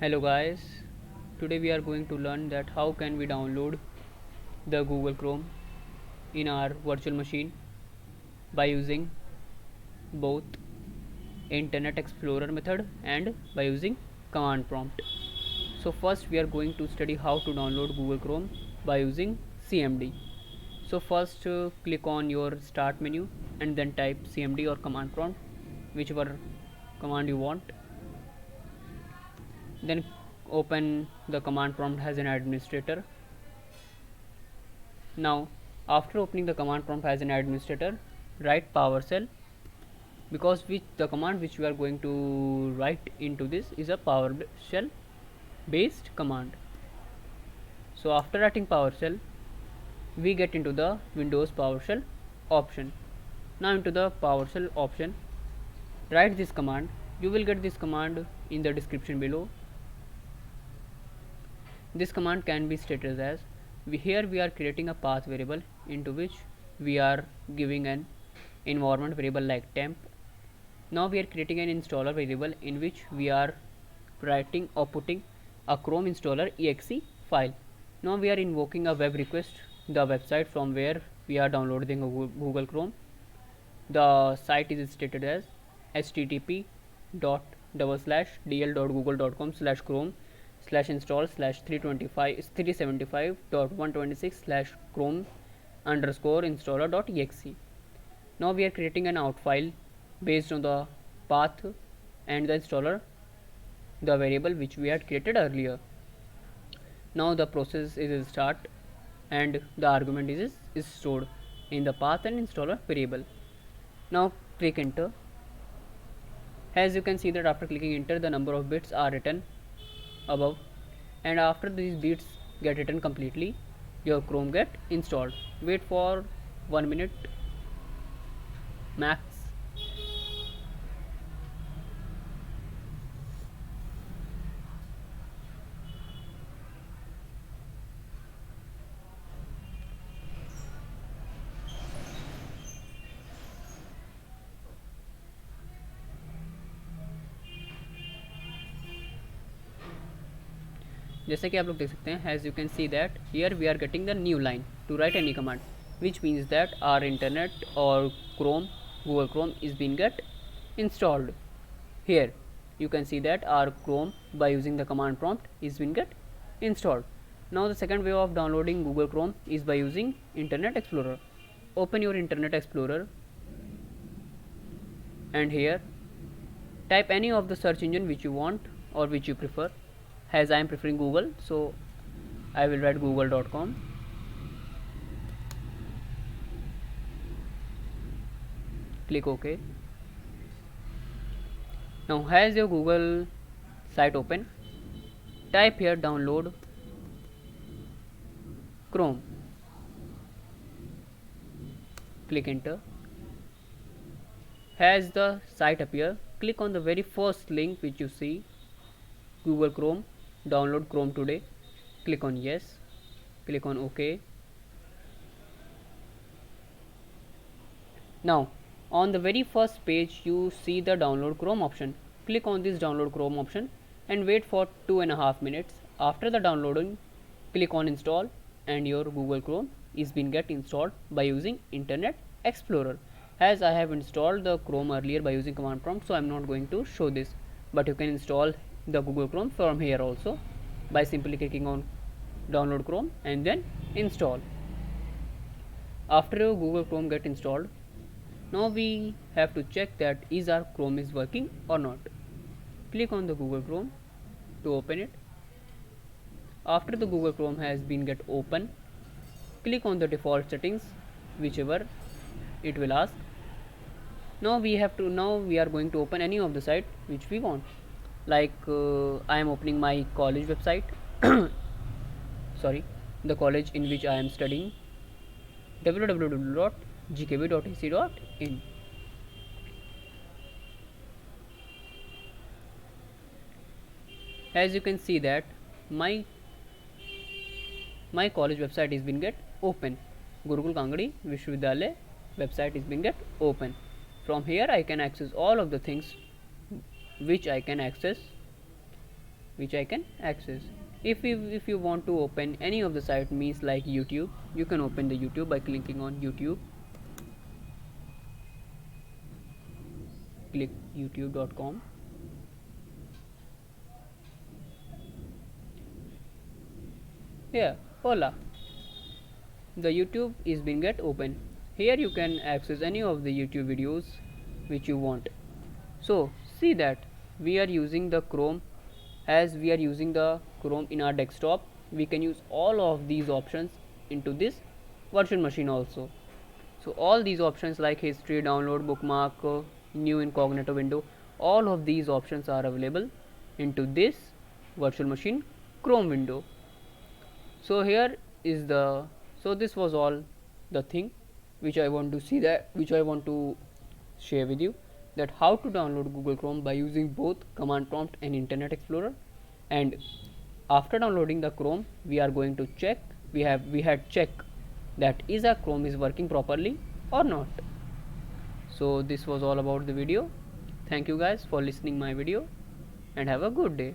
Hello guys, today we are going to learn that how can we download the Google Chrome in our virtual machine by using both Internet Explorer method and by using command prompt. So first we are going to study how to download Google Chrome by using CMD. So first click on your start menu and then type CMD or command prompt, whichever command you want. Then open the command prompt as an administrator. Now after opening the command prompt as an administrator, write PowerShell, because the command which we are going to write into this is a PowerShell based command. So after writing PowerShell, we get into the Windows PowerShell option. Now into the PowerShell option, write this command. You will get this command in the description below. This command can be stated as here we are creating a path variable into which we are giving an environment variable like temp. Now we are creating an installer variable in which we are writing or putting a Chrome installer exe file. Now we are invoking a web request, the website from where we are downloading Google Chrome. The site is stated as http://dl.google.com/chrome/install/325/376/chrome_installer.exe. Now we are creating an out file based on the path and the installer, the variable which we had created earlier. Now the process is start and the argument is stored in the path and installer variable. Now click enter. As you can see that after clicking enter, the number of bits are written above, and after these bits get written completely, your Chrome get installed. Wait for 1 minute max. जैसे कि आप लोग देख सकते हैं, as you can see that here we are getting the new line to write any command, which means that our internet or Google Chrome is being get installed. Here you can see that our Chrome by using the command prompt is being get installed. Now the second way of downloading Google Chrome is by using Internet Explorer. Open your Internet Explorer and here type any of the search engine which you want or which you prefer. As I am preferring Google, so I will write google.com. Click OK. Now has your Google site open, type here download Chrome. Click enter. Has the site appear, click on the very first link which you see, Google Chrome, download Chrome today. Click on yes, click on OK. Now on the very first page you see the download Chrome option. Click on this download Chrome option and wait for 2.5 minutes. After the downloading, click on install and your Google Chrome is being get installed by using Internet Explorer. As I have installed the Chrome earlier by using command prompt, so I am not going to show this, but you can install the Google Chrome from here also by simply clicking on download Chrome and then install. After your Google Chrome get installed, now we have to check that is our Chrome is working or not. Click on the Google Chrome to open it. After the Google Chrome has been get open, click on the default settings, whichever it will ask. Now we are going to open any of the site which we want. Like I am opening my college website. Sorry, the college in which I am studying, www.gkb.ac.in. As you can see that my college website is been get open. Gurukul Kangadi Vishwavidyalaya website is been get open. From here I can access all of the things which I can access which I can access. If you want to open any of the site, means like YouTube, you can open the YouTube by clicking on YouTube. Click youtube.com. Here, hola, the YouTube is being get open. Here you can access any of the YouTube videos which you want. So see that we are using the Chrome. As we are using the Chrome in our desktop, we can use all of these options into this virtual machine also. So all these options like history, download, bookmark, new incognito window, all of these options are available into this virtual machine Chrome window. So here is the, so this was all the thing which I want to see, that which I want to share with you, that how to download Google Chrome by using both command prompt and Internet Explorer. And after downloading the Chrome, we are going to check, we had check that is our Chrome is working properly or not. So this was all about the video. Thank you guys for listening my video, and have a good day.